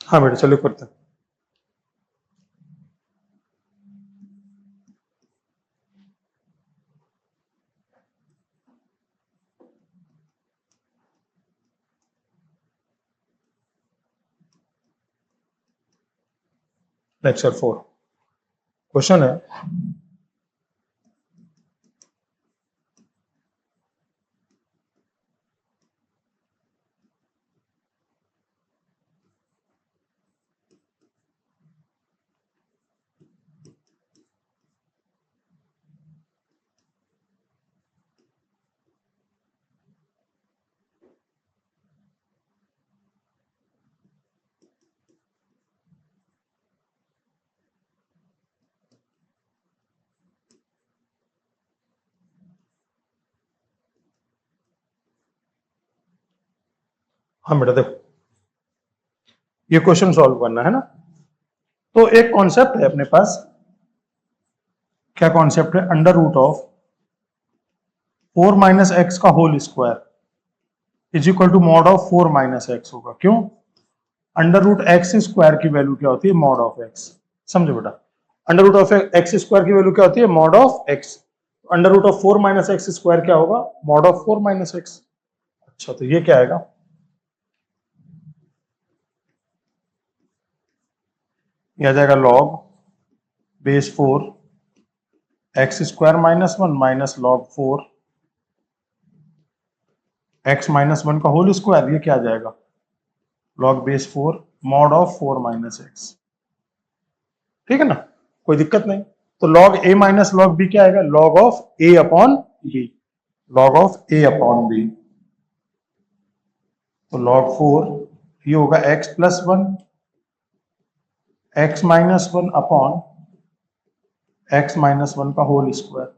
हाँ बेटा चलो करते हैं। लेक्चर 4 क्वेश्चन है हाँ बेटा देखो ये क्वेश्चन सॉल्व करना है ना। तो एक कॉन्सेप्ट है अपने पास, क्या कॉन्सेप्ट है, under root of 4 minus x का whole square is equal to mod of 4 minus x होगा। क्यों? अंडर रूट एक्स स्क्वायर की वैल्यू क्या होती है? Mod of x. समझो बेटा, under root of x square की वैल्यू क्या होती है? Mod of x. Under root of 4 minus x square क्या होगा? Mod of 4 minus x. अच्छा तो ये क्या आएगा? ये आ जाएगा log base 4 x square minus 1 minus log 4 x minus 1 का होल स्क्वायर। ये क्या आ जाएगा? Log base 4 mod of 4 minus x. ठीक है ना, कोई दिक्कत नहीं। तो log a minus log b क्या आएगा? Log of a upon b. Log of a upon b. तो लॉग 4 ये होगा x plus 1 x minus 1 upon x minus 1 का होल स्क्वायर।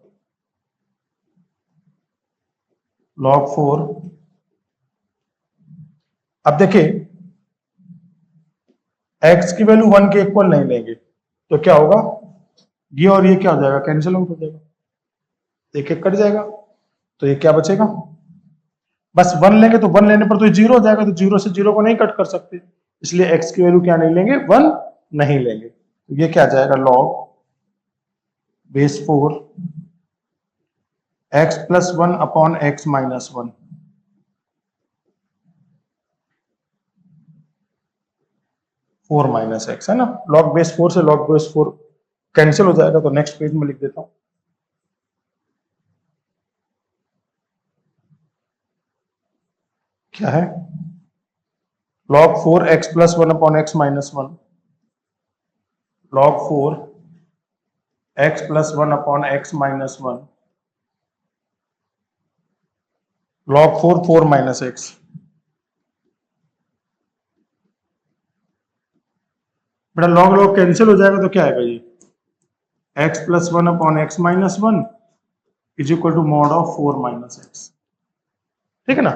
लॉग 4। अब देखिए x की वैल्यू 1 के इक्वल नहीं लेंगे तो क्या होगा? ये और ये क्या हो जाएगा? कैंसिल आउट हो जाएगा, एक एक कट जाएगा। तो ये क्या बचेगा? बस 1 लेंगे तो 1 लेने पर तो ये 0 हो जाएगा, तो 0 से 0 को नहीं कट कर सकते, इसलिए x की वैल्यू क्या नहीं लेंगे? 1 नहीं लेंगे। तो ये क्या आ जाएगा? Log base 4 x plus 1 upon x minus 1। Four minus x है ना। लॉग बेस 4 से लॉग बेस 4 कैंसिल हो जाएगा, तो नेक्स्ट पेज में लिख देता हूं। क्या है? log 4 x plus 1 upon x minus 1। log 4 x plus 1 upon x minus 1। log 4 4 minus x. बेटा log log कैंसिल हो जाएगा तो क्या आएगा? ये x plus 1 upon x minus 1 is equal to mod of 4 minus x. ठीक है ना।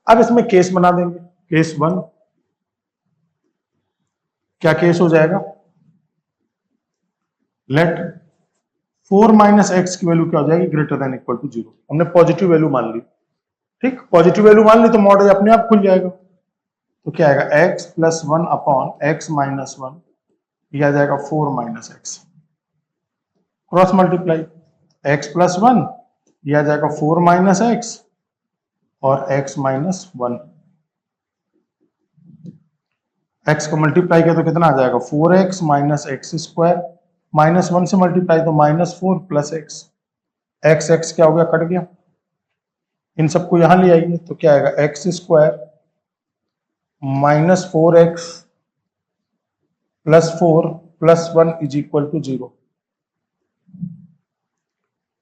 अब इसमें केस बना देंगे। केस 1 क्या केस हो जाएगा? लेट 4 माइनस एक्स की वैल्यू क्या हो जाएगी? Greater than equal to 0। हमने पॉजिटिव वैल्यू मान ली। ठीक, पॉजिटिव वैल्यू मान ली तो मॉड अपने आप खुल जाएगा। तो क्या आएगा? X plus 1 upon x minus 1, यह आ जाएगा 4 minus x. Cross multiply, x plus 1 यह आ जाएगा 4 माइनस एक्स और एक्स माइनस 1। एक्स को मल्टीप्लाई किया तो कितना आ जाएगा? 4x minus x square. Minus 1 से मल्टीप्लाई तो minus 4 plus x. X x क्या हो गया? कट गया। इन सबको यहां ले आइए तो क्या आएगा? X square minus 4x plus 4 plus 1 is equal to 0।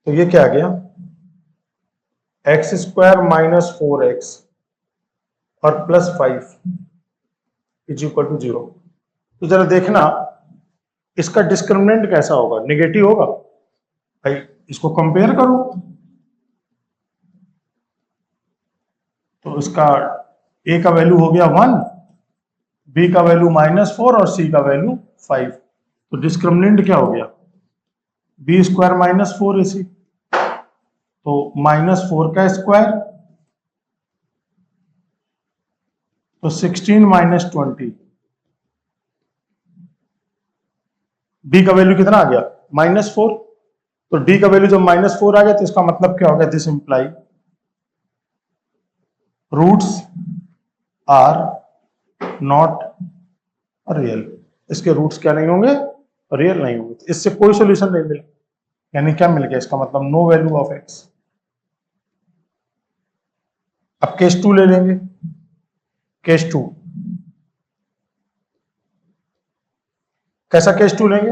तो ये क्या आ गया? एक्स स्क्वायर माइनस 4x और प्लस 5 इज इक्वल टू 0। तो जरा देखना इसका डिस्क्रिमिनेंट कैसा होगा? नेगेटिव होगा भाई। इसको कंपेयर करो तो इसका a का वैल्यू हो गया 1, b का वैल्यू माइनस 4 और c का वैल्यू 5। तो डिस्क्रिमिनेंट क्या हो गया? b square minus 4 ac। तो माइनस 4 का स्क्वायर तो 16 माइनस 20 डी का वैल्यू कितना आ गया -4, तो डी का वैल्यू जब -4 आ गया तो इसका मतलब क्या हो गया, this imply roots are not real, इसके रूट्स क्या नहीं होंगे, रियल नहीं होंगे। इससे कोई सोल्यूशन नहीं मिला, यानी क्या मिल गया, इसका मतलब नो वैल्यू ऑफ एक्स। अब केस 2 ले लेंगे। केस 2 कैसा केस 2 लेंगे,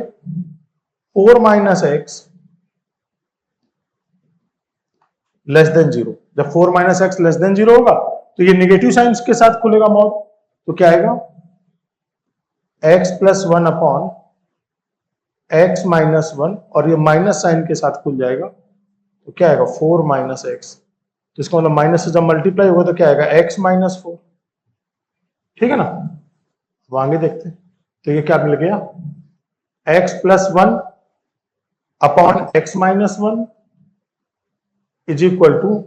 4 माइनस एक्स लेस देन 0। जब 4 माइनस एक्स लेस देन 0 होगा तो ये निगेटिव साइंस के साथ खुलेगा मॉड, तो क्या आएगा, x plus 1 upon x minus 1, और ये माइनस साइन के साथ खुल जाएगा, तो क्या आएगा 4 माइनस एक्स। तो इसका मतलब माइनस से जब मल्टीप्लाई होगा तो क्या आएगा x माइनस 4, ठीक है ना। अब आगे देखते हैं, तो ये क्या मिल गया, x plus 1 upon x minus 1 is equal to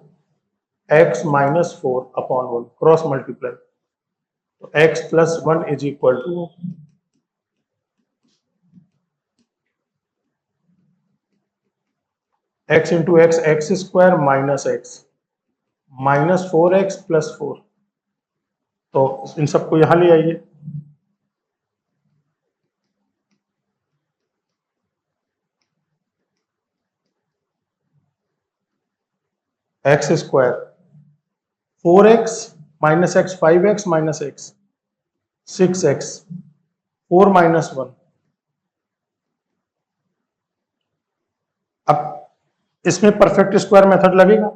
x minus 4 upon 1, cross multiply, तो x plus 1 is equal to x into x, x square minus x minus 4x plus 4, तो इन सबको यहां ले आइए, x square 4x minus x 5x minus x 6x 4 minus 1। अब इसमें perfect square method लगेगा,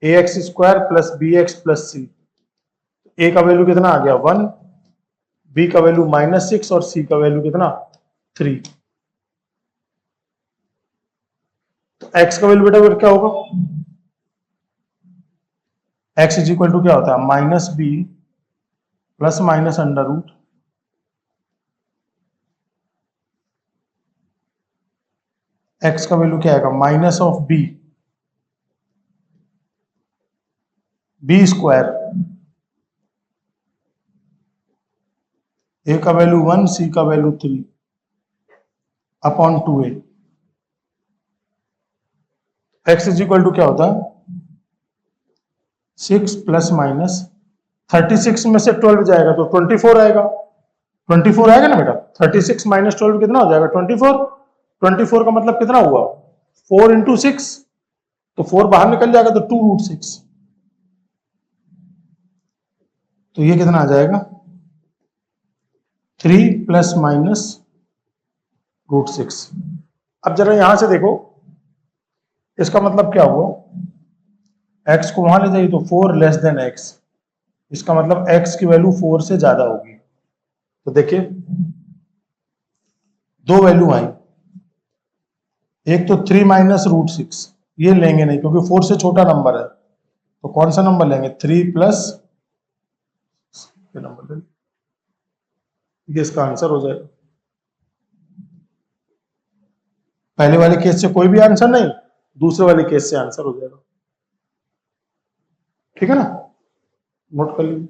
a x square plus b x plus सी, ए का वैल्यू कितना आ गया 1, बी का वैल्यू -6 और सी का वैल्यू कितना 3। तो एक्स का वैल्यू बेटा फिर क्या होगा, एक्स इज इक्वल टू क्या होता है minus B plus minus under root X का वैल्यू क्या आएगा minus of B square, A का वैल्यू 1 सी का value 3 upon 2a। X is equal to क्या होता है 6 प्लस माइनस 36 में से 12 जाएगा तो 24 आएगा, 24 आएगा ना बेटा, 36 माइनस 12 कितना हो जाएगा 24, 24 का मतलब कितना हुआ 4 इंटू 6, तो 4 बाहर निकल जाएगा तो 2 रूट 6, तो ये कितना आ जाएगा 3 प्लस माइनस रूट 6। अब जरा यहां से देखो, इसका मतलब क्या हुआ, x को वहां ले जाइए तो 4 लेस देन x, इसका मतलब x की वैल्यू 4 से ज्यादा होगी। तो देखिए दो वैल्यू आई, एक तो 3 माइनस रूट 6, ये लेंगे नहीं क्योंकि 4 से छोटा नंबर है, तो कौन सा नंबर लेंगे 3 प्लस नंबर, ये इसका आंसर हो जाएगा। पहले वाले केस से कोई भी आंसर नहीं, दूसरे वाले केस से आंसर हो जाएगा, ठीक है ना, नोट कर लीजिए।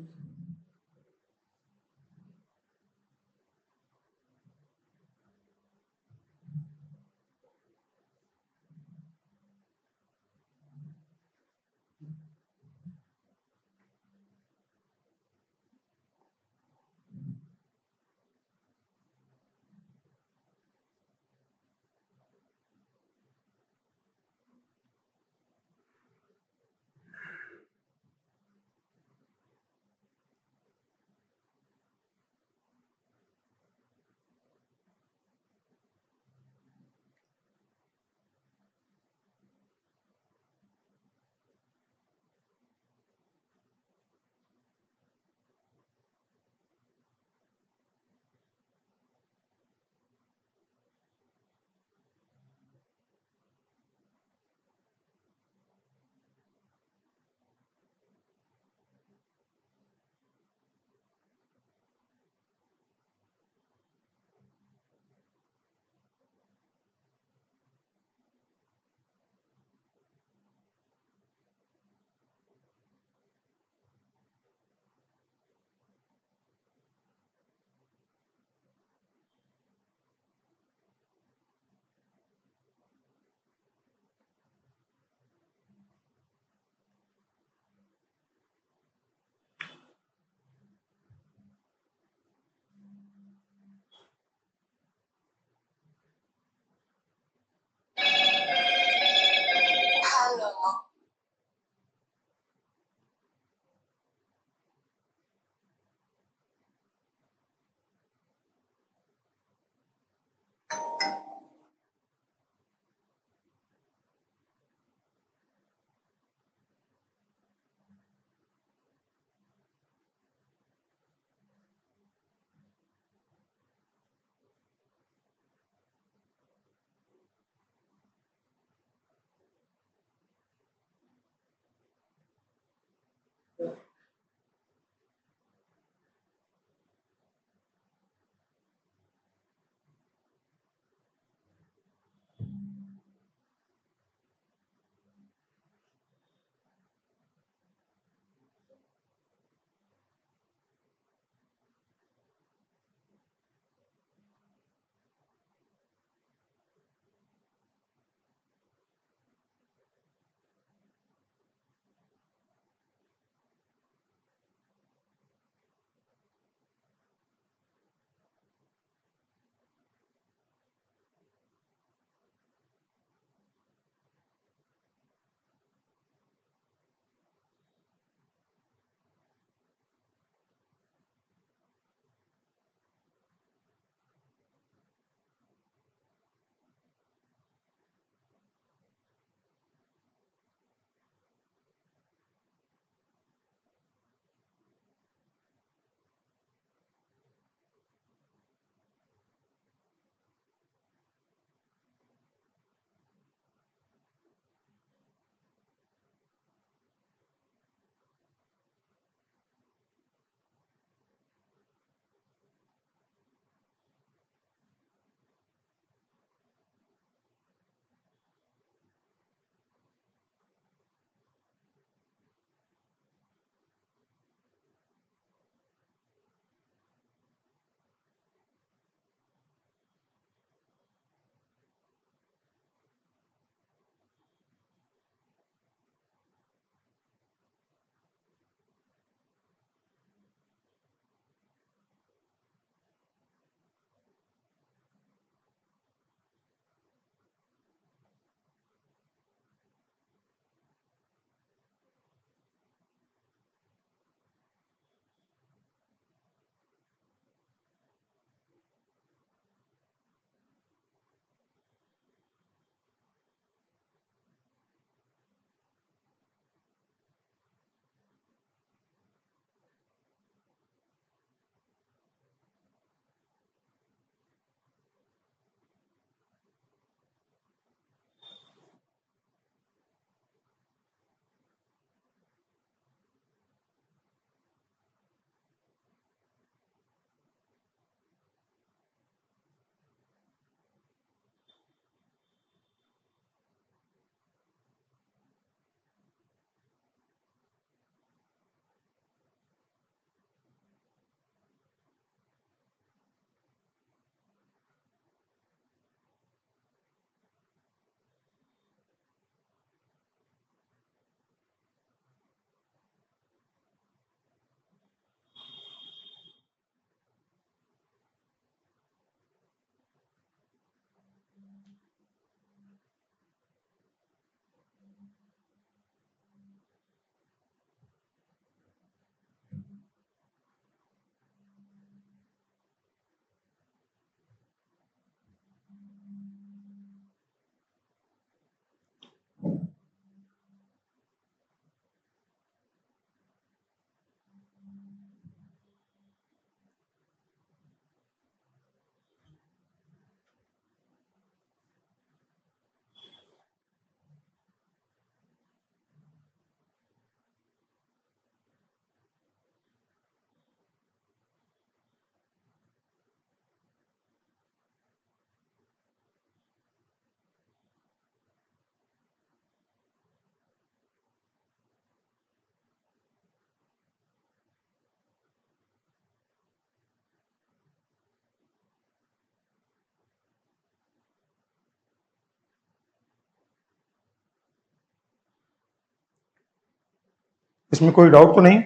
इसमें कोई डाउट तो नहीं?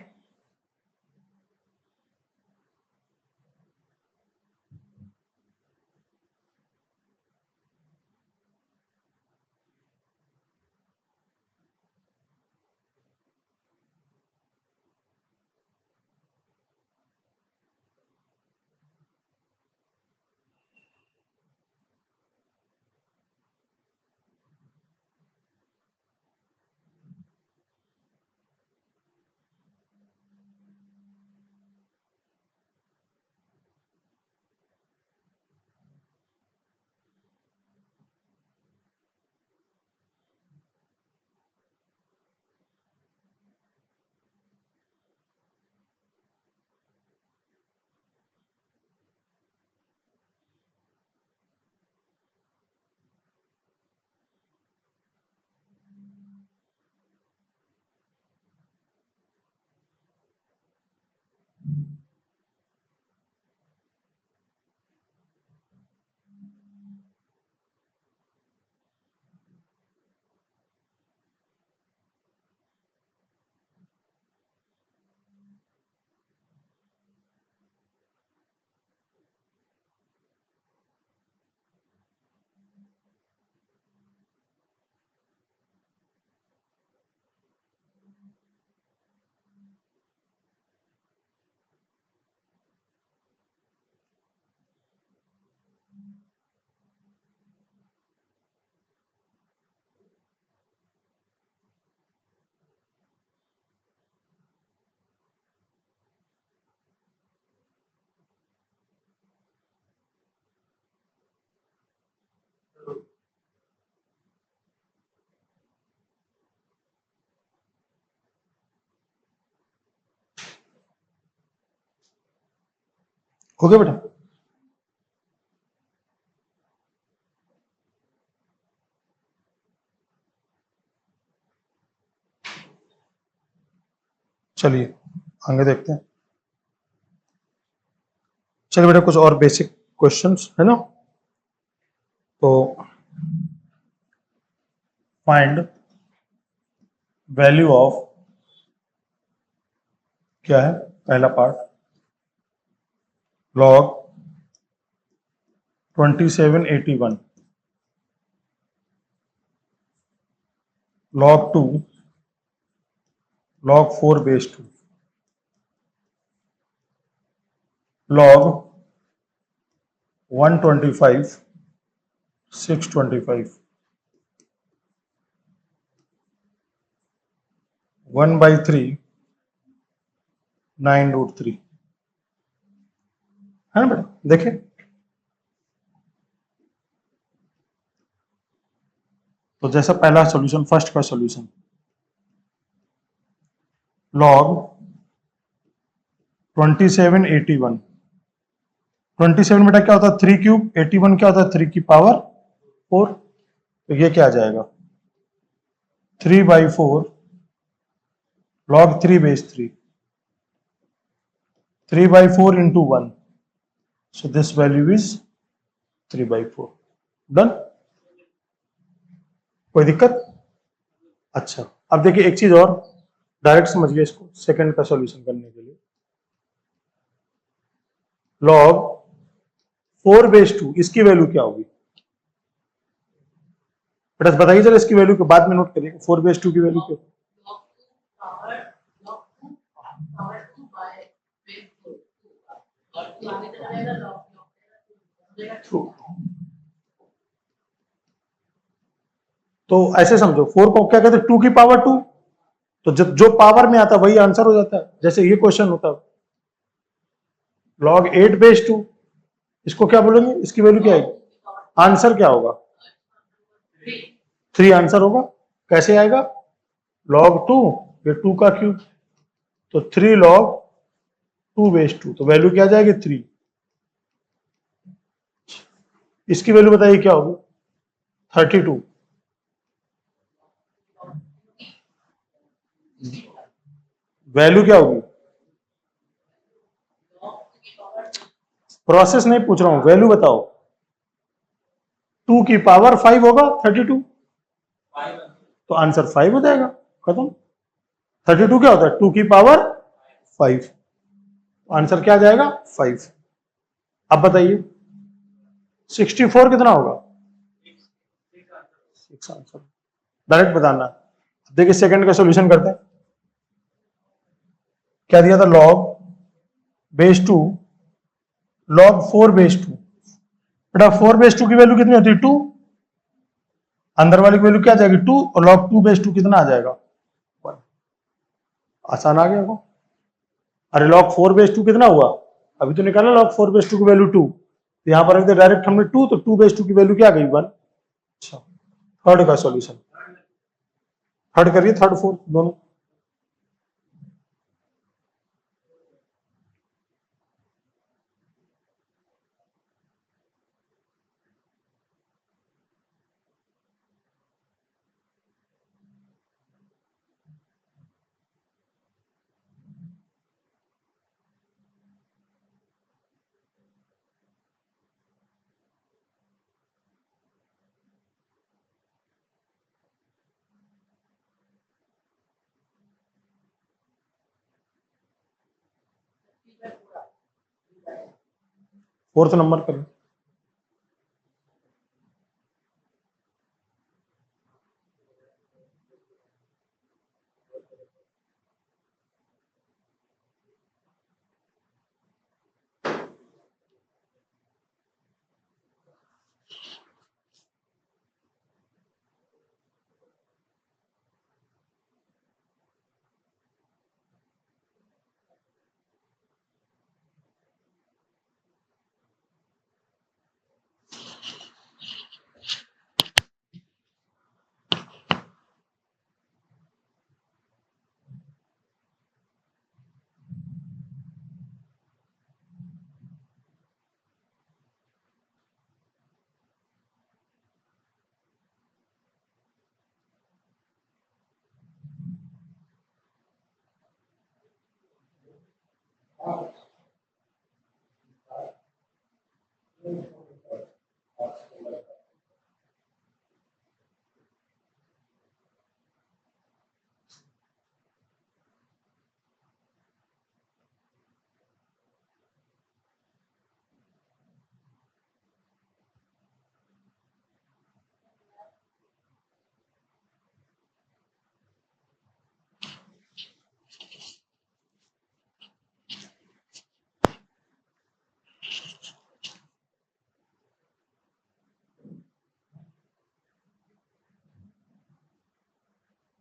हो गया बेटा? चलिए आगे देखते हैं। चलिए बेटा कुछ और बेसिक क्वेश्चंस है ना। तो फाइंड वैल्यू ऑफ, क्या है पहला part, log 2781, log 2, log 4 base 2, log 125 625, 1/3 9√3, है ना बेटा? देखिए तो जैसा पहला सॉल्यूशन, फर्स्ट का सॉल्यूशन, log 2781, 27 बेटा क्या होता है 3 क्यूब, 81 क्या होता है 3 की पावर 4, तो ये क्या आ जाएगा 3/4 log 3 base 3, 3/4 into 1, so this value is 3/4. Done? कोई दिक्कत? अच्छा अब देखिए एक चीज और, डायरेक्ट समझिए इसको सेकंड का सॉल्यूशन करने के लिए। log 4 base 2 इसकी वैल्यू क्या होगी बेटा? बताइए जरा इसकी वैल्यू के बाद में नोट करिए। 4 base 2 की वैल्यू क्या? तो ऐसे समझो 4 को क्या कहते हैं 2 की पावर 2, तो जब जो पावर में आता वही आंसर हो जाता है। जैसे ये क्वेश्चन होता log 8 base 2, इसको क्या बोलेंगे, इसकी वैल्यू क्या है, आंसर क्या होगा 3 आंसर होगा। कैसे आएगा log 2, ये 2 का क्यूब, तो 3 log 2 base 2, तो वैल्यू क्या आ जाएगी 3। इसकी वैल्यू बताइए क्या होगी 32। वैल्यू क्या होगी, प्रोसेस नहीं पूछ रहा हूं, वैल्यू बताओ। 2 की पावर 5 होगा 32, तो आंसर 5 हो जाएगा, खत्म। 32 क्या होता है? 2 की पावर 5। आंसर क्या आ जाएगा? 5। अब बताइए 64 कितना होगा? 6 आंसर। डायरेक्ट बताना। देखिए सेकंड का सॉल्यूशन करते हैं। क्या दिया था? Log base 2 log 4 base 2। बेटा 4 बेस 2 की वैल्यू कितनी होती है? 2। अंदर वाली की वैल्यू क्या आ जाएगी? 2। और लॉग 2 बेस 2 कितना आ जाएगा? 1। आसान आ गया को? अरे लॉग 4 बेस 2 कितना हुआ? अभी तो निकाला लॉग 4 बेस 2 की वैल्यू 2। तो यहां पर डायरेक्ट हमने 2, तो 2 बेस 2 की वैल्यू क्या आ गई? 1। अच्छा, थर्ड का सॉल्यूशन। थर्ड करिए, थर्ड फोर्थ दोनों। फोर्थ नंबर पर।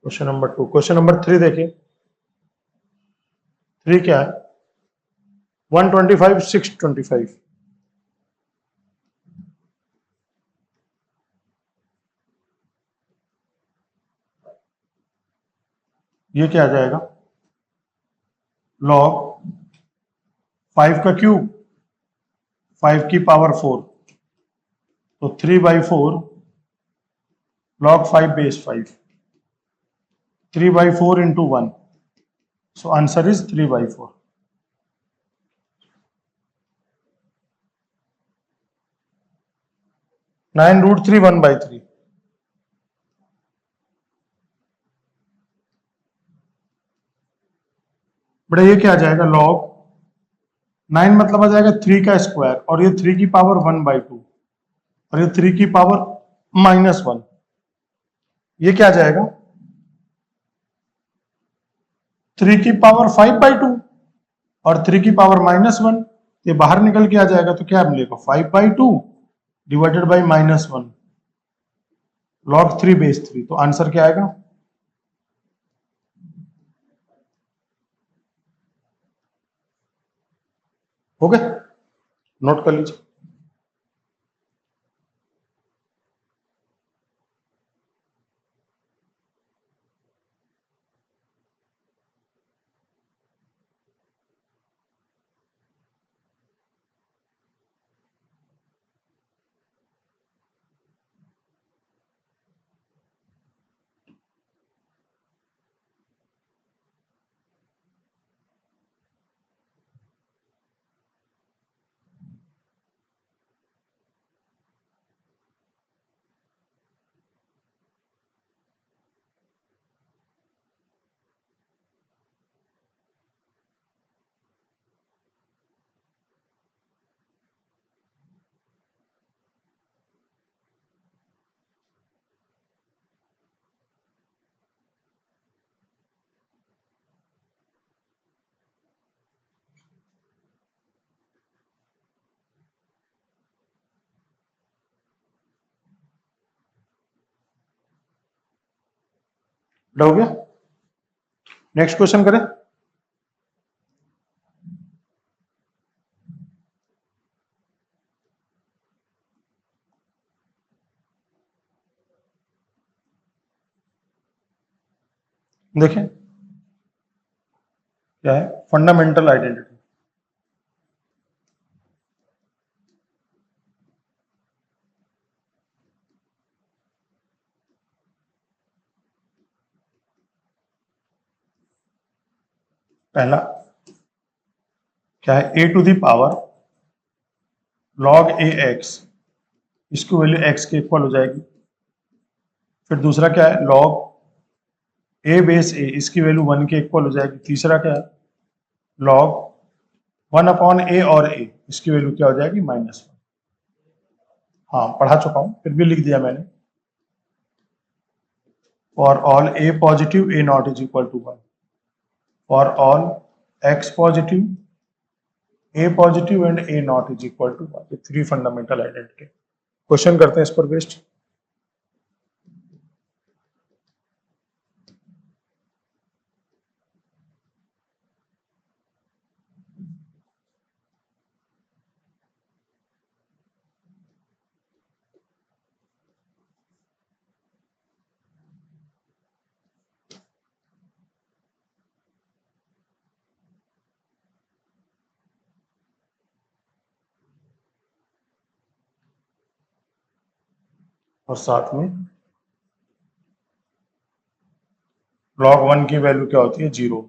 Question number 2। क्वेश्चन नंबर 3 देखिए। 3 क्या है? 125 625। ये क्या आ जाएगा? लॉग 5 का क्यूब 5 की पावर 4, तो 3/4 log 5 base 5, 3/4 into 1. So answer is 3/4. Nine root 3 1/3. बड़ा ये क्या आ जाएगा? log 9 मतलब आ जाएगा 3 का स्क्वायर, और ये 3 की पावर 1/2, और ये 3 की पावर -1। ये क्या आ जाएगा? 3 की पावर 5/2 और 3 की पावर -1। ये बाहर निकल के आ जाएगा, तो क्या मिलेगा? 5/2 डिवाइडेड बाई -1 log 3 बेस 3। तो आंसर क्या आएगा? हो गया? नोट कर लीजिए। हो गया। नेक्स्ट क्वेश्चन करें। देखें क्या है, फंडामेंटल आइडेंटिटी। पहला क्या है, a to the power log a x, इसकी वैल्यू x के इक्वल हो जाएगी। फिर दूसरा क्या है, log a बेस a, इसकी वैल्यू 1 के इक्वल हो जाएगी। तीसरा क्या है, log 1 अपॉन a और a, इसकी वैल्यू क्या हो जाएगी, -1। हाँ पढ़ा चुका हूं, फिर भी लिख दिया मैंने। For all a positive a not is equal to 1, for all x positive a positive and a not is equal to 1। ये 3 फंडामेंटल आइडेंटिटी। क्वेश्चन करते हैं इस पर बेस्ड। और साथ में log 1 की वैल्यू क्या होती है, 0।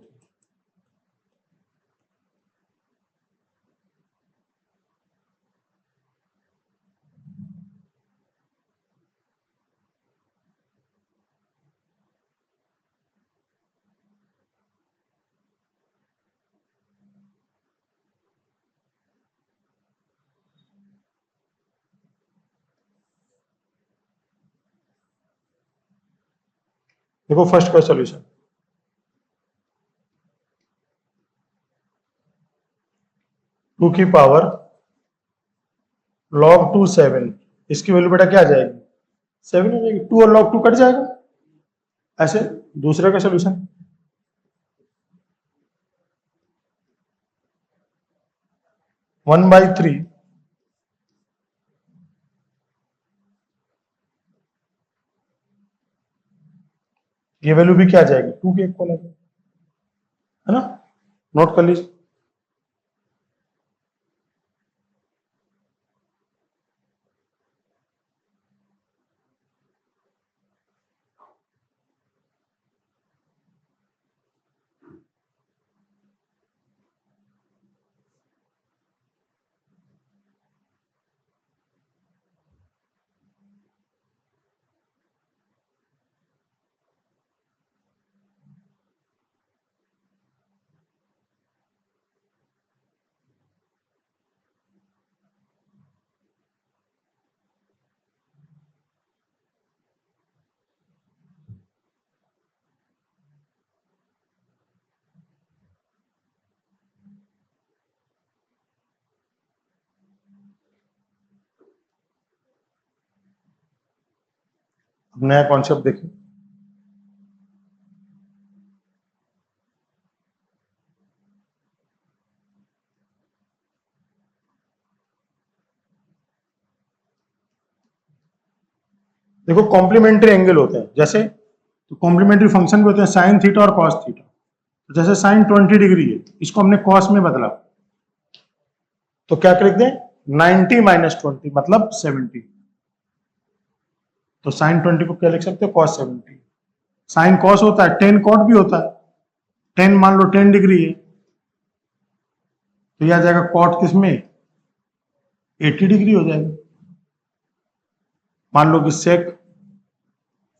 देखो फर्स्ट का सॉल्यूशन, 2 की पावर log 2 7, इसकी वैल्यू बेटा क्या आ जाएगी, 7 हो जाएगी। 2 और log 2 कट जाएगा ऐसे। दूसरे का सॉल्यूशन, वन बाई थ्री ये वैल्यू भी क्या आ जाएगी, 2 के इक्वल आ जाएगी, है ना। नोट कर लीजिए। अब नया कॉन्सेप्ट देखिए। देखो कॉम्प्लीमेंट्री एंगल होते हैं, जैसे तो कॉम्प्लीमेंट्री फंक्शन भी होते हैं साइन थीटा और कॉस थीटा। तो जैसे साइन 20 डिग्री है, इसको हमने कॉस में बदला, तो क्या कर दें, 90 माइनस 20 मतलब 70। तो साइन 20 को क्या लिख सकते हो, कॉस 70। साइन कॉस होता है, टेन कॉट भी होता है। 10 मान लो 10 डिग्री है, तो यह आ जाएगा कॉट किसमें, 80 डिग्री हो जाएगा। मान लो कि सेक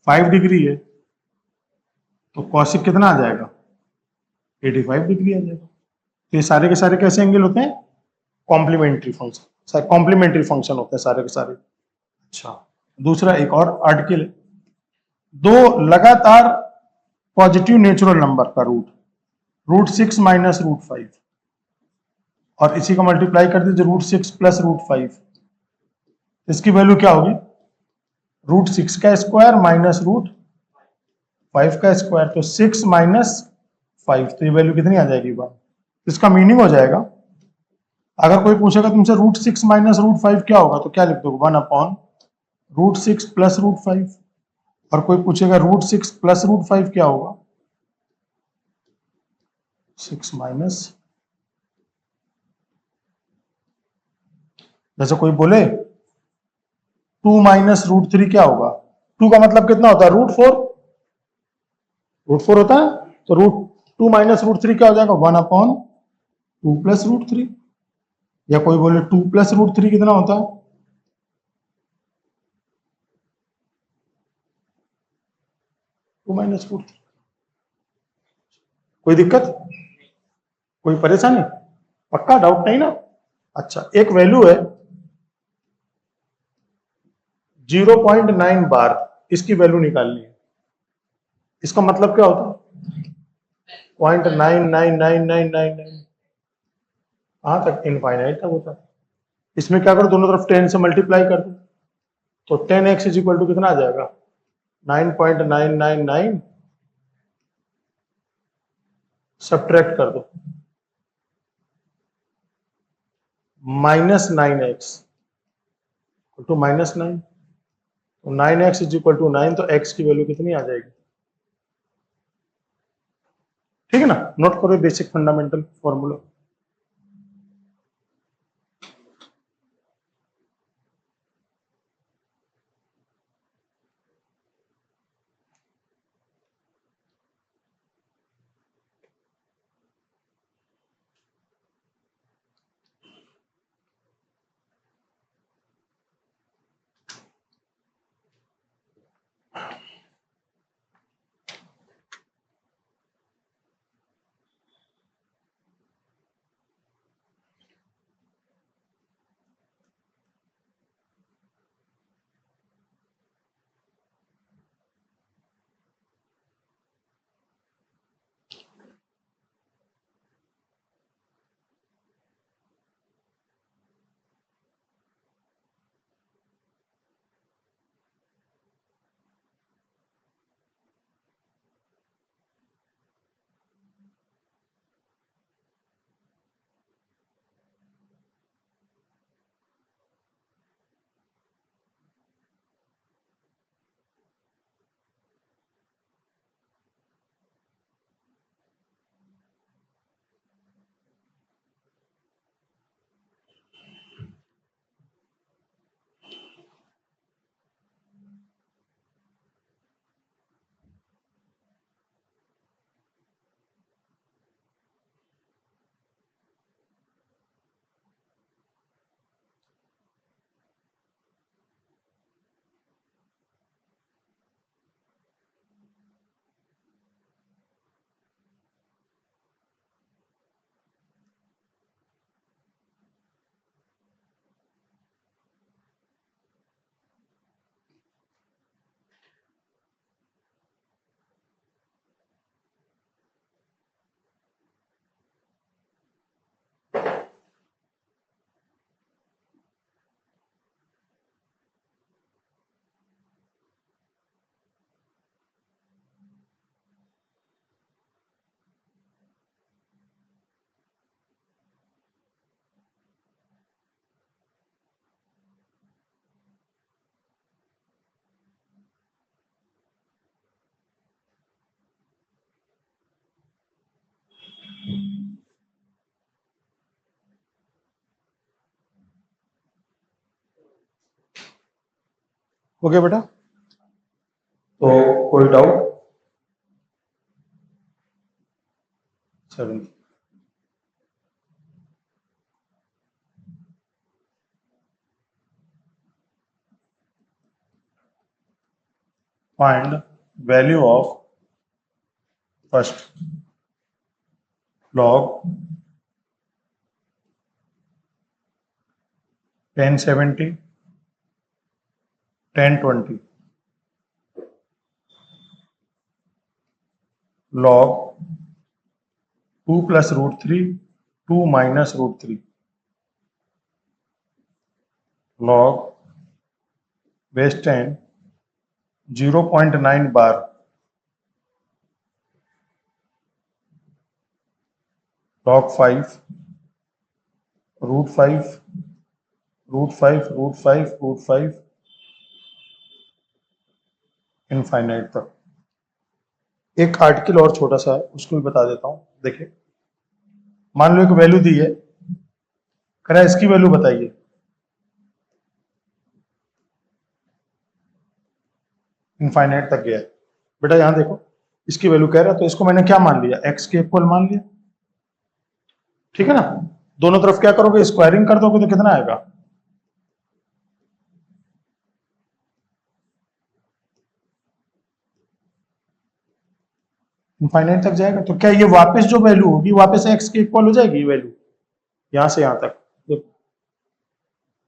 5 डिग्री है, तो कॉसिक कितना आ जाएगा, 85 डिग्री आ जाएगा। तो ये सारे के सारे कैसे एंगल होते हैं, कॉम्प्लीमेंट्री फंक्शन, कॉम्प्लीमेंट्री फंक्शन होते हैं सारे के सारे। अच्छा, दूसरा एक और आर्टिकल है, दो लगातार पॉजिटिव नेचुरल नंबर का रूट 6 माइनस √5, और इसी को मल्टीप्लाई कर दीजिए √6 प्लस √5, इसकी वैल्यू क्या होगी, √6 का स्क्वायर माइनस 5 का स्क्वायर, तो 6 माइनस 5, तो ये वैल्यू कितनी आ जाएगी बार। इसका मीनिंग हो जाएगा, अगर कोई पूछेगा तुमसे √6 माइनस √5 क्या होगा, तो क्या लिख दोगे, 1/√6 प्लस √5। और कोई पूछेगा √6 प्लस √5 क्या होगा, 6 माइनस, जैसे कोई बोले 2 माइनस √3 क्या होगा, 2 का मतलब कितना होता है, √4 होता है, तो √2 माइनस √3 क्या हो जाएगा, 1/2 प्लस √3। या कोई बोले 2 प्लस √3 कितना होता है, 2 माइनस √3। कोई दिक्कत, कोई परेशानी, पक्का डाउट नहीं ना। अच्छा, एक वैल्यू है 0.9 बार, इसकी वैल्यू निकालनी है। इसका मतलब क्या होता है, 0.99999, कहां तक, इनफाइनाइट तक होता है। इसमें क्या करो, दोनों तरफ 10 से मल्टीप्लाई कर दो, तो 10x इज इक्वल टू कितना आ जाएगा, 9.999, सब्ट्रैक्ट कर दो -9x टू -9, तो 9x इज इक्वल टू 9, तो x की वैल्यू कितनी आ जाएगी, ठीक है ना। नोट करो बेसिक फंडामेंटल फॉर्मूला। ओके बेटा, तो कोई doubt, 7, find value of first log 1070 1020 log 2 plus √3 2 minus √3 log base 10 0.9 bar log 5 √5 √5 √5 √5 infinite तक। एक आर्टिकल और छोटा सा है, उसको भी बता देता हूं। देखिए, मान लो एक वैल्यू दी है, कह रहा है इसकी वैल्यू बताइए। इनफाइनाइट तक गया है। बेटा यहां देखो, इसकी वैल्यू कह रहा है, तो इसको मैंने क्या मान लिया, x के इक्वल मान लिया। ठीक है ना। दोनों तरफ क्या करोगे, स्क्वायरिंग कर दोगे तो कितना आएगा, इनफाइनाइट तक जाएगा। तो क्या ये वापस जो वैल्यू होगी वापस x के इक्वल हो जाएगी वैल्यू, यहां से यहां तक।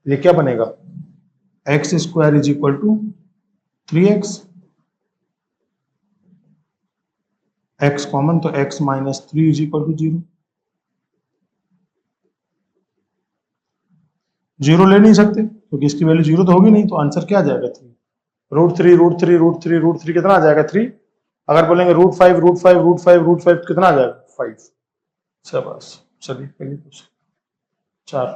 ये क्या बनेगा, x square is equal to 3x, x common तो x minus 3 is equal to 0। Zero ले नहीं सकते क्योंकि इसकी वैल्यू जीरो तो होगी नहीं, तो आंसर क्या आ जाएगा, 3 √3 कितना आ जाएगा, 3। अगर बोलेंगे √5 √5 √5 √5 कितना आ जाएगा, 5। शाबाश। चलिए पहले क्वेश्चन 4।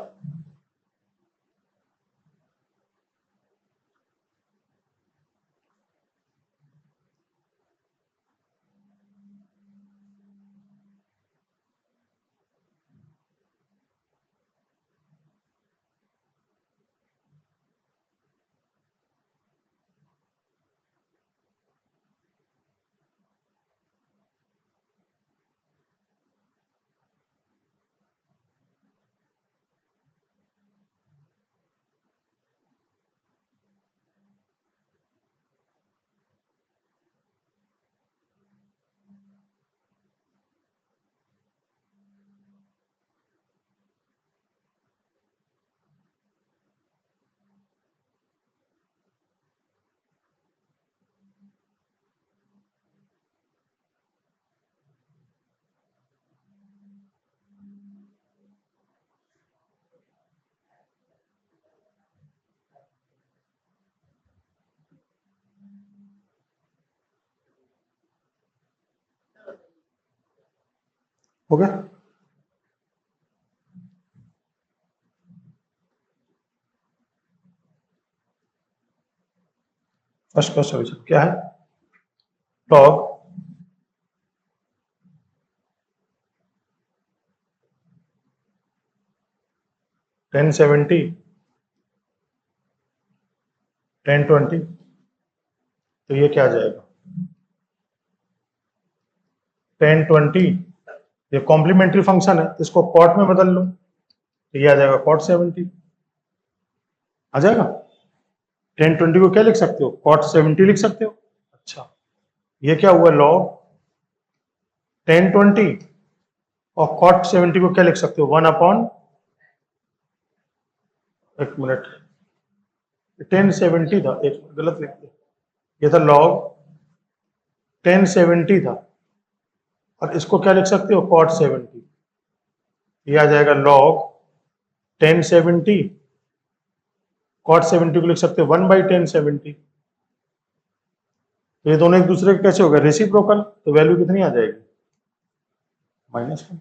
हो गया। फर्स्ट का सॉल्यूशन क्या है, log 1070 1020, तो ये क्या आ जाएगा 1020, ये कॉम्प्लीमेंट्री फंक्शन है, इसको कॉट में बदल लो तो ये आ जाएगा cot 70 आ जाएगा। 1020 को क्या लिख सकते हो, cot 70 लिख सकते हो। अच्छा, ये क्या हुआ, log 1020 और cot 70 को क्या लिख सकते हो, 1 अपॉन, एक मिनट, 1070 था, एक गलत लिखते, ये था log 1070 था, और इसको क्या लिख सकते हो, cot 70। ये आ जाएगा log 1070, cot 70 को लिख सकते हो 1/1070। तो ये दोनों एक दूसरे के कैसे हो गए, रेसिप्रोकल, तो वैल्यू कितनी आ जाएगी, -1।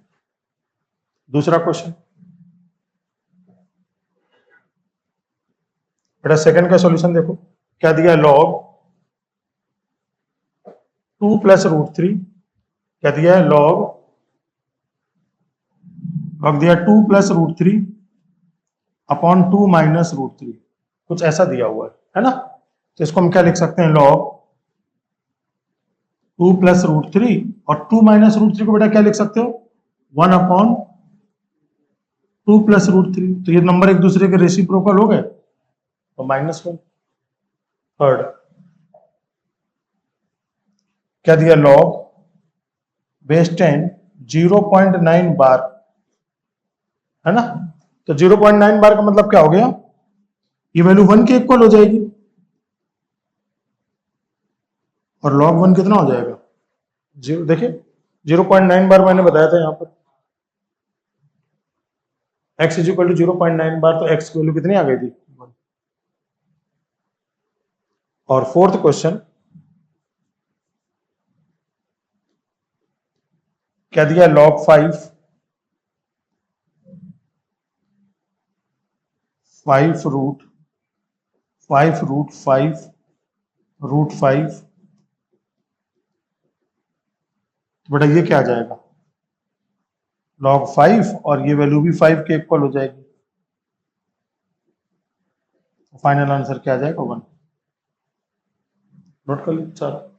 दूसरा क्वेश्चन, बेटा सेकंड का सॉल्यूशन देखो, क्या दिया, log 2 + √3, क्या दिया है, log दिया 2 + √3 अपॉन 2 - √3, कुछ ऐसा दिया हुआ है ना। तो इसको हम क्या लिख सकते हैं, log 2 + √3 और 2 - √3 को बेटा क्या लिख सकते हो, 1 अपॉन 2 + √3। तो ये नंबर एक दूसरे के रेसिप्रोकल हो गए, तो -1। थर्ड, क्या दिया, log बेस 10 0.9 बार, है ना। तो 0.9 बार का मतलब क्या हो गया, ये वैल्यू 1 के इक्वल हो जाएगी, और log 1 कितना हो जाएगा, जीरो। देखिए 0.9 बार मैंने बताया था यहाँ पर, x = 0.9 बार, तो x की वैल्यू कितनी आ गई थी, 1। और फोर्थ क्वेश्चन, क्या दिया, log 5 5 रूट 5 रूट 5, बेटा ये क्या आ जाएगा, log 5, और ये वैल्यू भी 5 के इक्वल हो जाएगी। फाइनल आंसर क्या आ जाएगा, 1। नोट कर लीजिए सारा।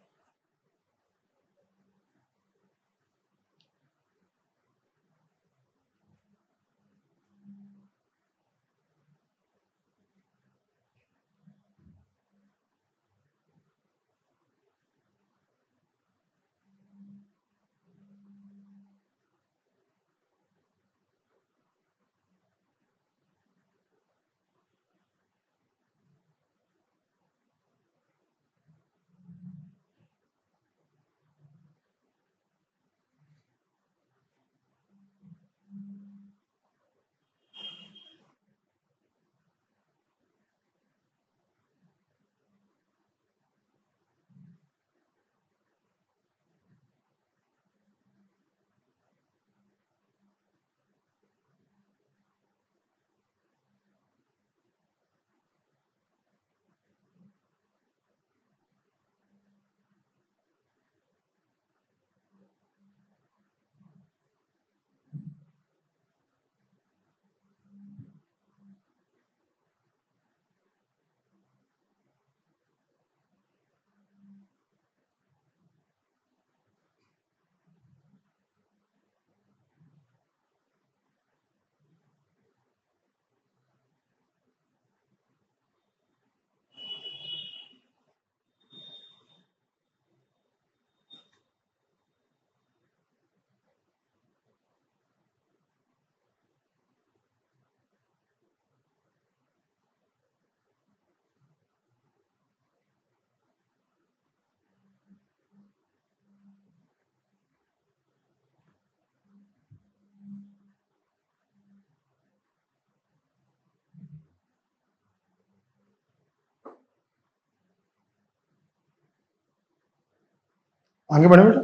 आगे बढ़े बेटा।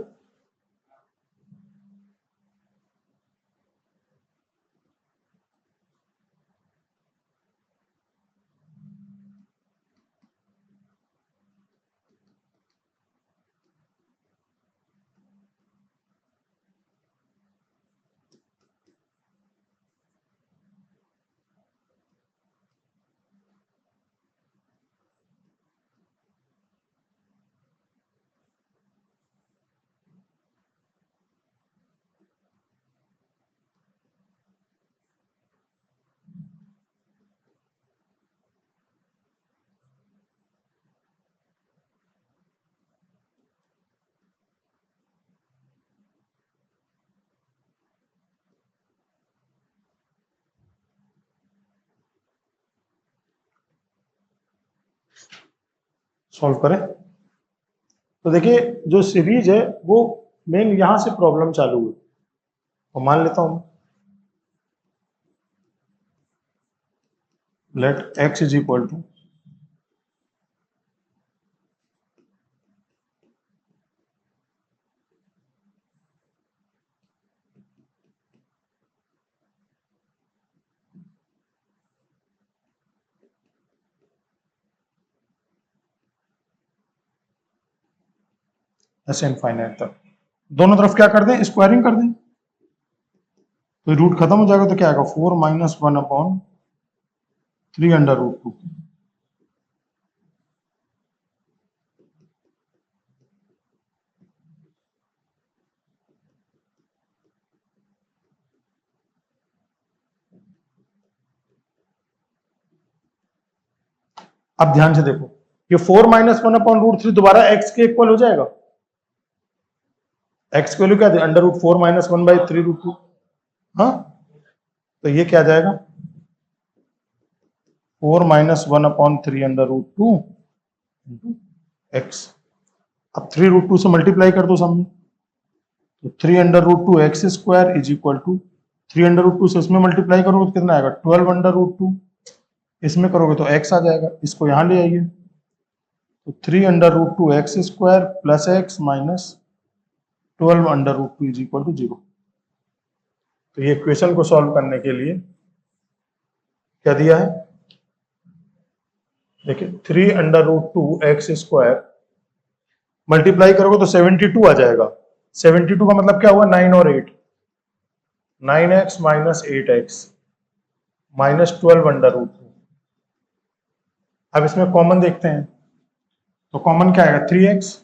सॉल्व करें। तो देखिए जो सीरीज है वो मेन यहां से प्रॉब्लम चालू हुई, तो मान लेता हूं let x is equal to ऐसे इनफाइनाइट तक, दोनों तरफ क्या कर दें, स्क्वायरिंग कर दें, तो रूट खत्म हो जाएगा, तो क्या आएगा 4 माइनस 1 अपॉन 3 अंडर रूट 2। अब ध्यान से देखो, ये 4 माइनस 1 अपॉन रूट 3 दोबारा x के इक्वल हो जाएगा। x की वैल्यू क्या थी, under root 4 minus 1 by 3 root 2। हाँ, तो ये क्या आ जाएगा 4 minus 1 upon 3 under root 2 x। अब 3 रूट 2 से मल्टीप्लाई कर दो सामने, तो 3 under root 2 x square is equal to 3 under root 2 से इसमें मल्टीप्लाई करोगे तो कितना आएगा 12 अंडर रूट 2, इसमें करोगे तो x आ जाएगा, इसको यहां ले आइए, तो 3 under root 2 x square plus x minus 12 under root 2 is equal to 0। तो ये इक्वेशन को सॉल्व करने के लिए क्या दिया है, देखिए 3√2x² मल्टीप्लाई करोगे तो 72 आ जाएगा। 72 का मतलब क्या हुआ, 9 और 8, 9x माइनस 8x माइनस 12√2। अब इसमें कॉमन देखते हैं, तो कॉमन क्या आएगा, 3x,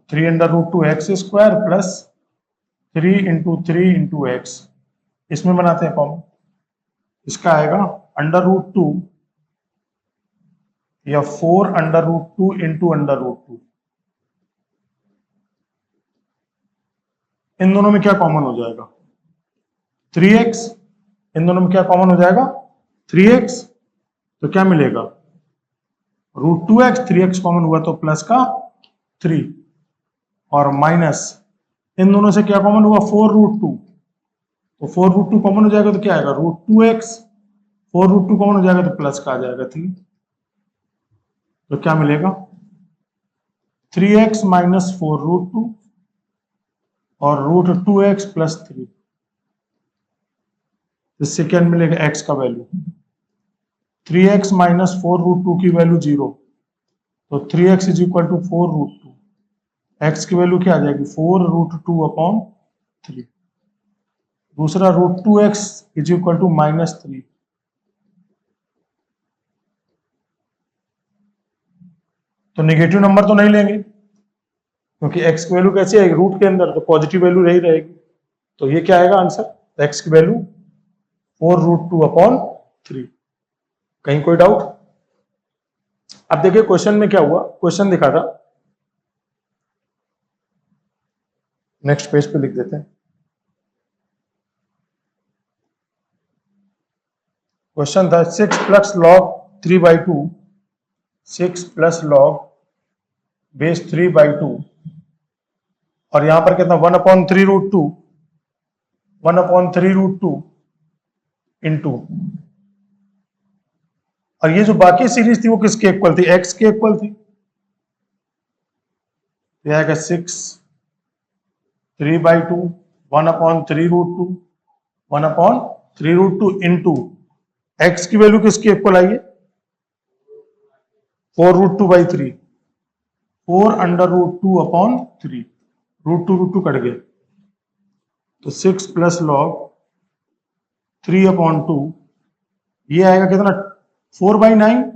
3√2x² प्लस 3 × 3 × x, इसमें बनाते हैं कॉमन, इसका आएगा √2 या 4√2 × √2। इन दोनों में क्या कॉमन हो जाएगा, 3x, इन दोनों में क्या कॉमन हो जाएगा, 3x, तो क्या मिलेगा, √2x, 3x कॉमन हुआ तो प्लस का 3, और माइनस इन दोनों से क्या कॉमन हुआ, 4√2, तो 4√2 कॉमन हो जाएगा तो क्या आएगा, √2x, 4√2 कॉमन हो जाएगा तो प्लस का आ जाएगा 3, तो क्या मिलेगा, 3x माइनस 4√2 और √2x प्लस 3, इससे क्या मिलेगा, x का वैल्यू, 3x माइनस 4√2 की वैल्यू 0, तो 3x is equal to 4√2, x की वैल्यू क्या आ जाएगी, 4√2/3, दूसरा √2x इज इक्वल टू -3, तो नेगेटिव नंबर तो नहीं लेंगे क्योंकि x की वैल्यू कैसी आएगी, रूट के अंदर, तो पॉजिटिव वैल्यू रही रहेगी, तो ये क्या आएगा आंसर, x की वैल्यू 4√2/3। कहीं कोई डाउट। अब देखिए क्वेश्चन में क्या हुआ, क्वेश्चन दिखा था, नेक्स्ट पेज पे लिख देते हैं। क्वेश्चन था 6 plus log 3/2, 6 plus log base 3/2, और यहां पर कितना, 1/3√2, 1/3√2 इंटू, और ये जो बाकी सीरीज थी वो किसके इक्वल थी, x के इक्वल थी, यह आएगा 6 3/2, 1/3√2, 1/3√2 इंटू x की वैल्यू किसके इक्वल आई है, 4√2/3, 4√2/3, √2 कट गया, तो 6 प्लस लॉग 3/2, ये आएगा कितना, 4/9,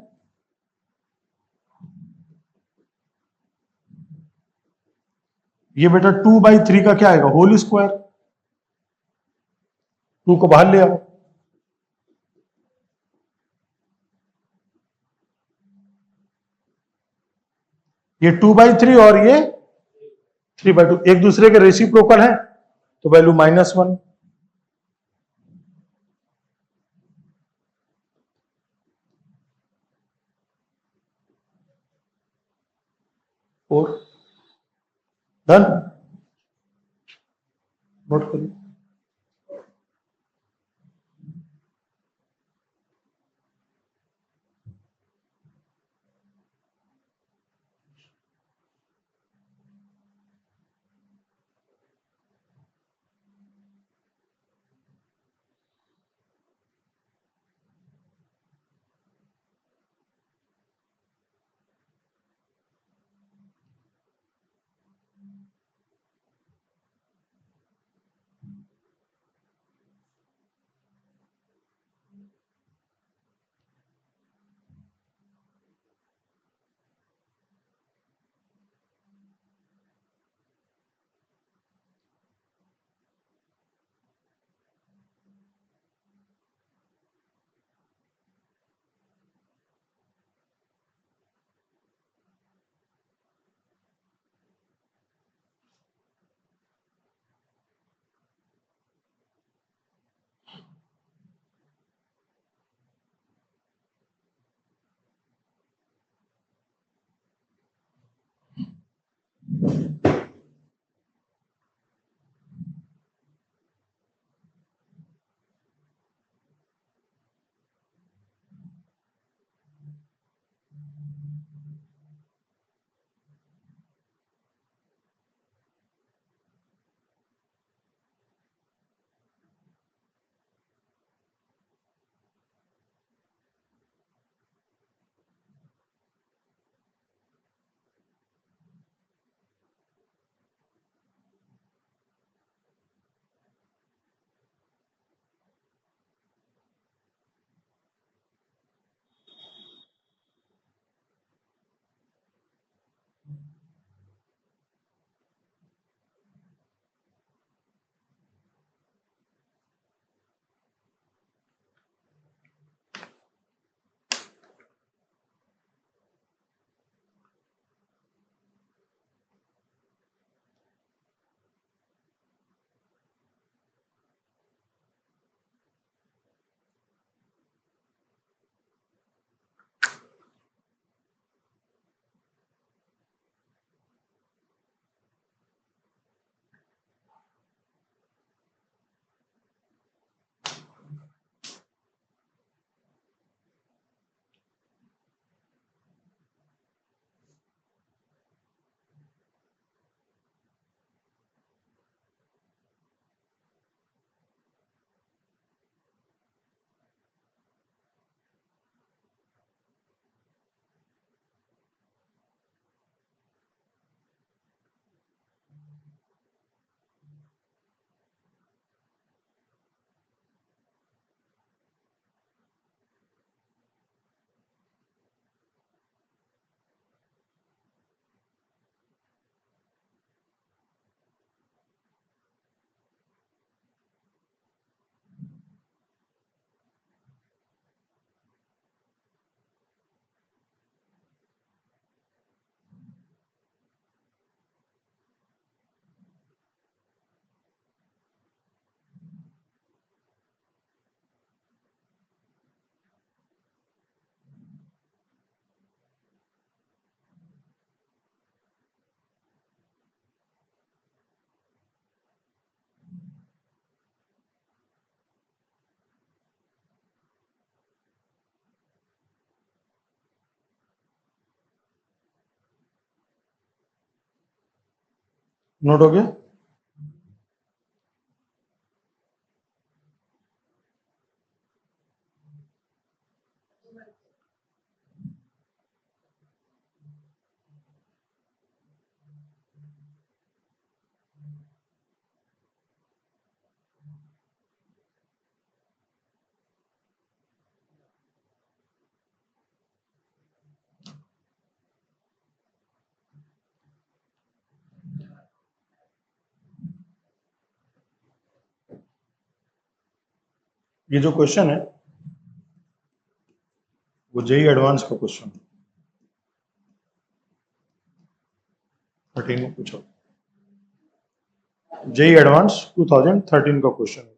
ये बेटा 2/3 का क्या आएगा, होल स्क्वायर, 2 को बाहर ले आओ, ये 2/3 और ये 3/2 एक दूसरे के रेसिप्रोकल है, तो वैल्यू -1, और डन, नोट करिए। नोट हो गया? ये जो क्वेश्चन है वो जेई एडवांस का क्वेश्चन 13 में पूछो। जेई एडवांस 2013 का क्वेश्चन।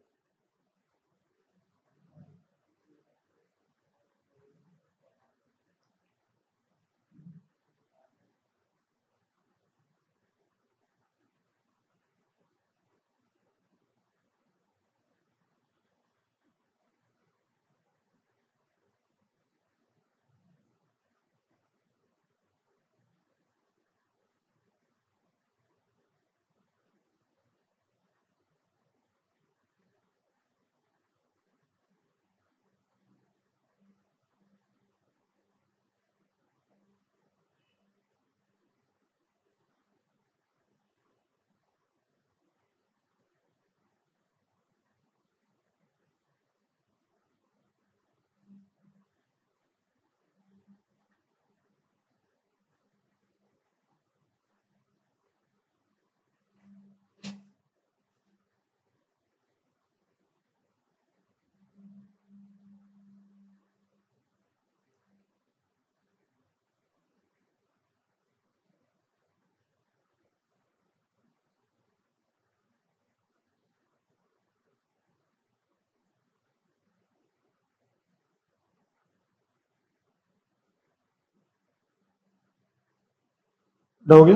हो गया?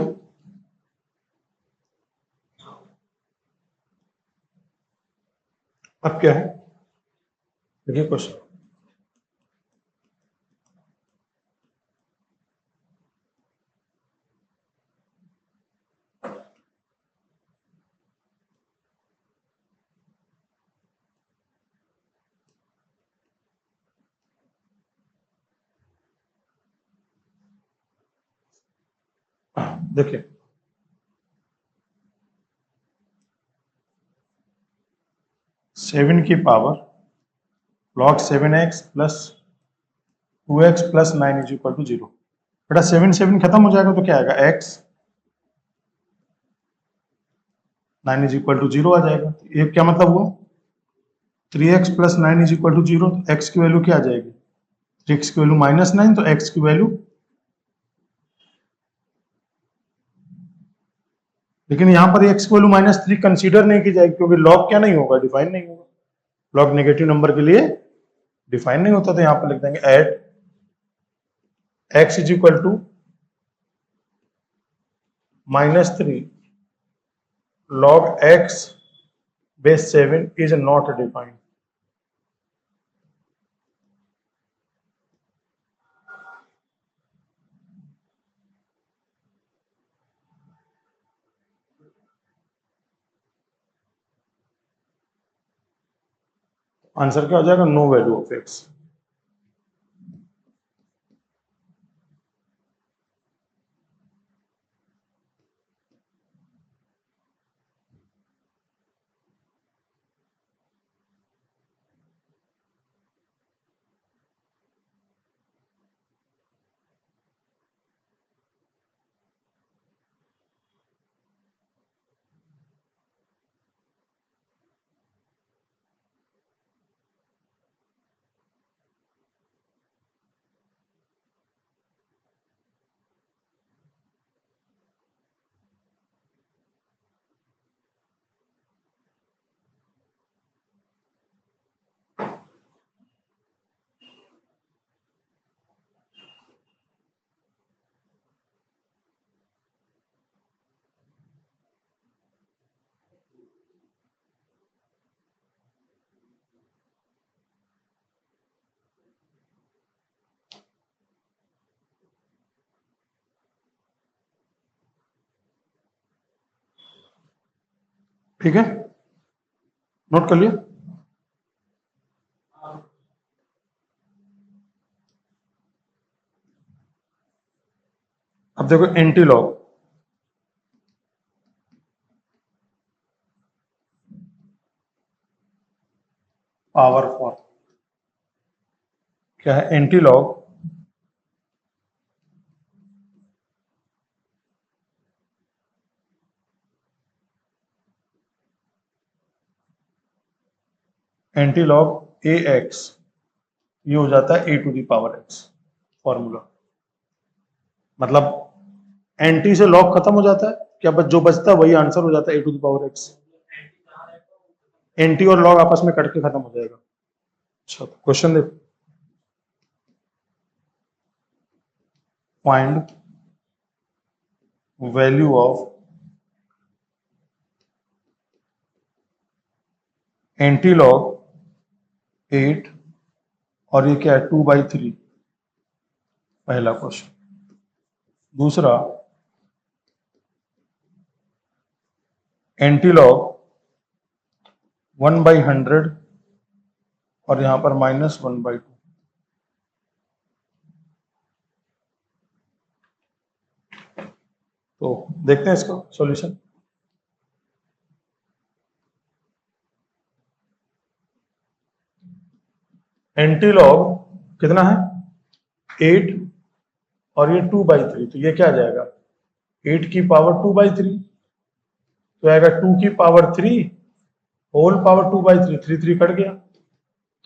अब क्या है? देखिए क्वेश्चन। देखिए, सेवन की power log 7x plus 2x plus 9 is equal to 0। बेटा 7 7 खत्म हो जाएगा तो क्या आएगा? x 9 इज इक्वल टू 0 आ जाएगा। तो ये क्या मतलब हुआ? 3x plus 9 is equal to 0। तो x की वैल्यू क्या आ जाएगी? 3x की वैल्यू -9, तो x की वैल्यू, लेकिन यहाँ पर x की वैल्यू -3 कंसीडर नहीं की जाएगी क्योंकि log क्या नहीं होगा? डिफाइन नहीं होगा। log नेगेटिव नंबर के लिए डिफाइन नहीं होता। तो यहाँ पर लिख देंगे at x is equal to -3 log x base 7 is not defined। Answer क्या हो जाएगा? No value of x। ठीक है, नोट कर लिया। अब देखो एंटी लॉग, पावर 4 क्या है? Anti log anti log a x, ये हो जाता है a to the power x formula. मतलब एंटी से लॉग खत्म हो जाता है, क्या जो बचता है वही आंसर हो जाता है a to the power x. Anti और लॉग आपस में कट के खत्म हो जाएगा। अच्छा, क्वेश्चन देखो, find value of anti log 8 और ये क्या है 2/3, पहला क्वेश्चन। दूसरा, एंटी लॉग 1/100 और यहां पर -1/2। तो देखते हैं इसका सॉल्यूशन। एंटी लॉग कितना है 8 और ये 2/3, तो ये क्या आ जाएगा 8 की पावर 2/3, तो आएगा 2 की पावर 3 होल पावर 2/3, 3 कट गया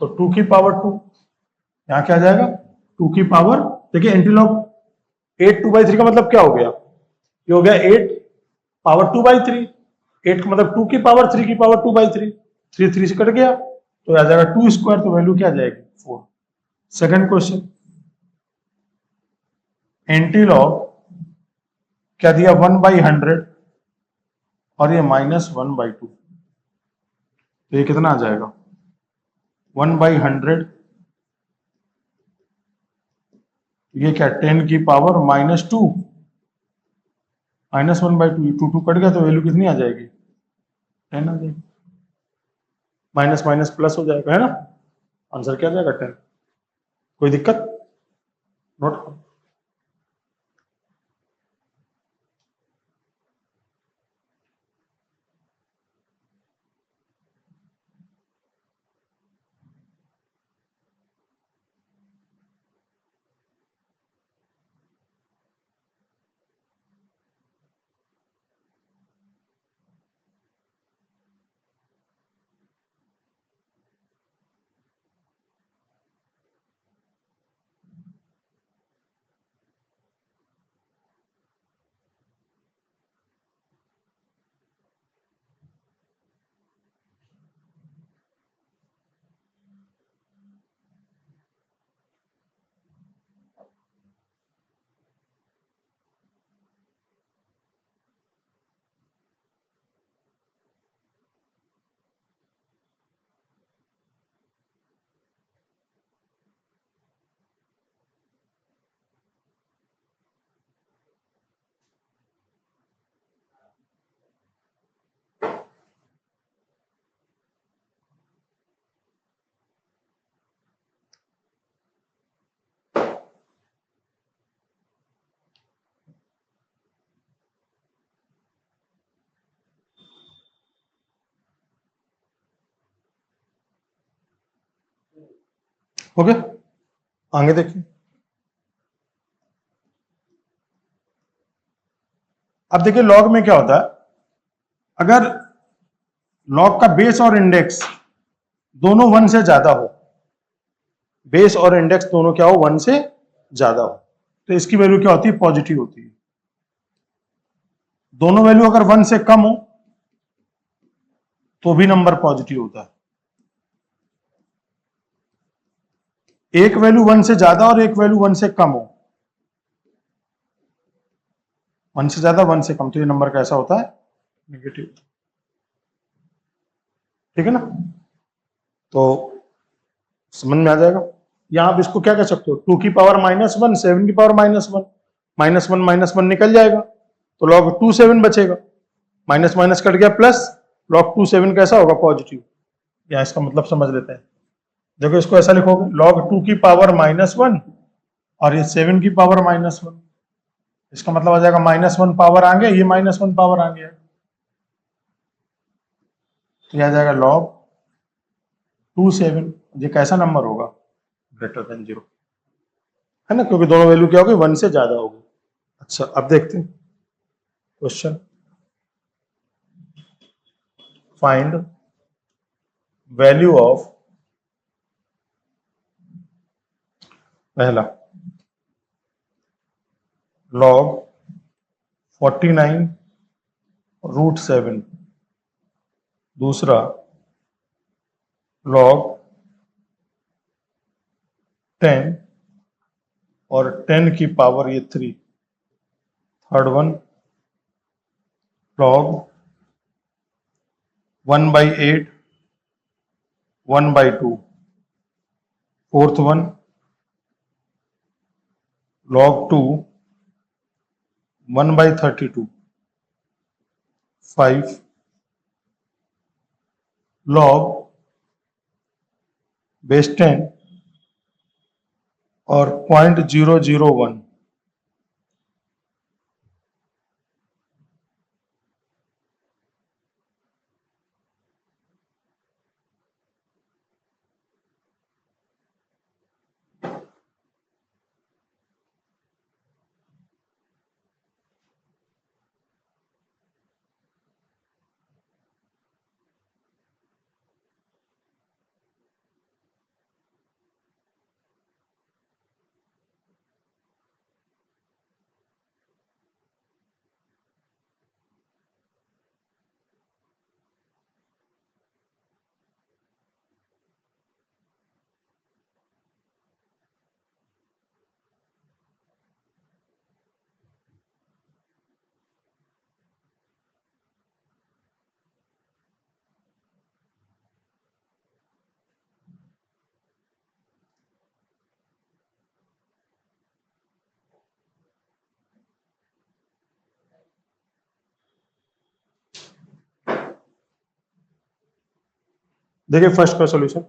तो 2 की पावर 2, यहाँ क्या आ जाएगा 2 की पावर, देखिए एंटी लॉग 8 2/3 का मतलब क्या हो गया, ये हो गया 8 पावर 2/3, 8 का मतलब 2 की पावर 3 की पावर 2/3, 3 से कट गया तो आ जाएगा 2², तो वैल्यू क्या आ जाएगी 4। सेकंड क्वेश्चन, एंटी लॉग क्या दिया 1/100 और ये -1/2, तो ये कितना आ जाएगा 1/100, ये क्या 10 की पावर -2, -1/2, 2 कट गया तो वैल्यू कितनी आ जाएगी 10 आ जाएगी, माइनस माइनस प्लस हो जाएगा, है ना, आंसर क्या आ जाएगा 10। कोई दिक्कत, नोट करो। ओके, आगे देखिए। अब देखिए लॉग में क्या होता है, अगर लॉग का बेस और इंडेक्स दोनों 1 से ज्यादा हो, बेस और इंडेक्स दोनों क्या हो 1 से ज्यादा हो, तो इसकी वैल्यू क्या होती है पॉजिटिव होती है। दोनों वैल्यू अगर 1 से कम हो तो भी नंबर पॉजिटिव होता है। एक वैल्यू 1 से ज्यादा और एक वैल्यू 1 से कम हो, 1 से ज्यादा 1 से कम, तो ये नंबर कैसा होता है नेगेटिव, ठीक है ना। तो समझ में आ जाएगा। यहां आप इसको क्या कर सकते हो 2 की पावर -1, 7 की पावर -1 -1 निकल जाएगा तो लॉग 2 7 बचेगा, माइनस माइनस कट गया प्लस, log 27 कैसा होगा? पॉजिटिव। या इसका मतलब समझ लेते हैं। देखो इसको ऐसा लिखोगे, log 2 की पावर -1 और ये 7 की पावर -1। इसका मतलब आ जाएगा -1 पावर आ गया, ये -1 पावर आ गया, तो आ जाएगा log 27। ये कैसा नंबर होगा? ग्रेटर देन 0, है ना, क्योंकि दोनों वैल्यू क्या होगी? 1 से ज्यादा होगी। अच्छा, अब देखते हैं क्वेश्चन। फाइंड वैल्यू ऑफ, पहला log 49√7, दूसरा log 10 और 10 की पावर ये 3, third one log 1/8 1/2, fourth one log 2 1/32, 5 log base 10 और 0.001। देखिए फर्स्ट का सॉल्यूशन,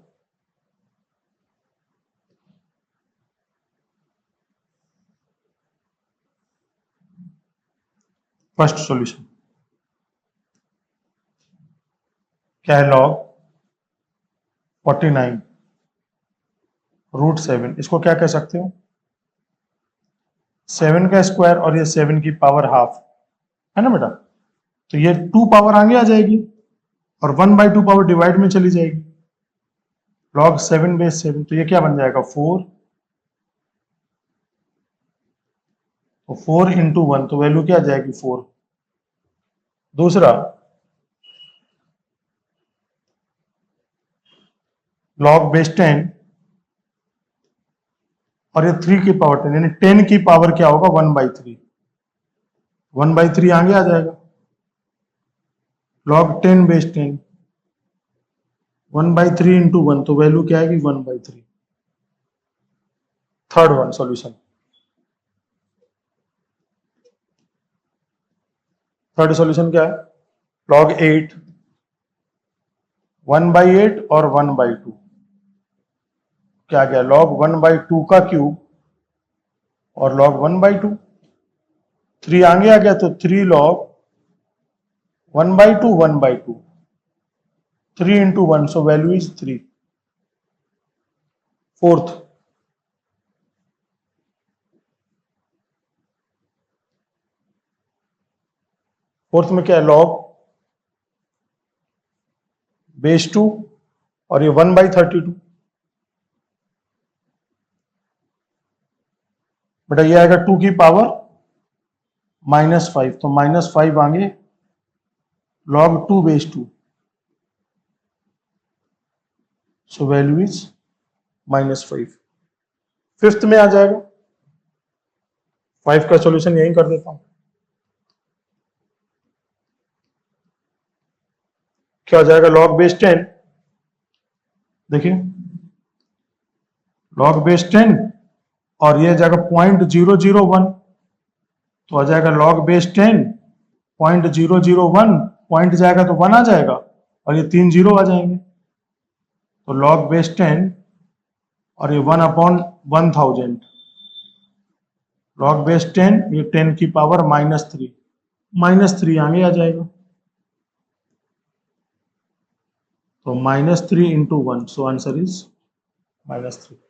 फर्स्ट सॉल्यूशन क्या है? log 49√7, इसको क्या कह सकते हो? 7 का स्क्वायर और ये 7 की पावर हाफ, है ना बेटा? तो ये 2 पावर आगे आ जाएगी और 1/2 पावर डिवाइड में चली जाएगी। log 7/7, तो ये क्या बन जाएगा? 4, तो 4 × 1, तो वैल्यू क्या आ जाएगी? 4। दूसरा log base 10 और ये 3 की पावर 10, यानी 10 की पावर क्या होगा? 1/3, 1/3 आगे आ जाएगा। log 10 base 10, 1/3 × 1, तो वैल्यू क्या आएगी? 1/3। Third one solution, third solution क्या है? log 8 1/8 और 1/2, क्या गया? log 1/2 का क्यूब और log 1/2, 3 आगे आ गया, तो 3 log 1/2 1/2, 3 × 1, so value is 3। Fourth में क्या है? log base 2 और ये 1/32, बेटा ये आएगा 2 की पावर -5, तो -5 आगे log 2 base 2, so value is -5। Fifth में आ जाएगा, 5 का सॉल्यूशन यही कर देता हूं। क्या हो जाएगा? log base 10, देखिए log base 10 और ये जाएगा 0.001, तो आ जाएगा log base 10 0.001, पॉइंट जाएगा तो 1 आ जाएगा, और ये 3 जीरो आ जाएंगे, तो लॉग बेस 10 और ये 1/1000, लॉग बेस 10, ये 10 की पावर -3 आगे आ जाएगा, तो -3 × 1, सो आंसर इज -3।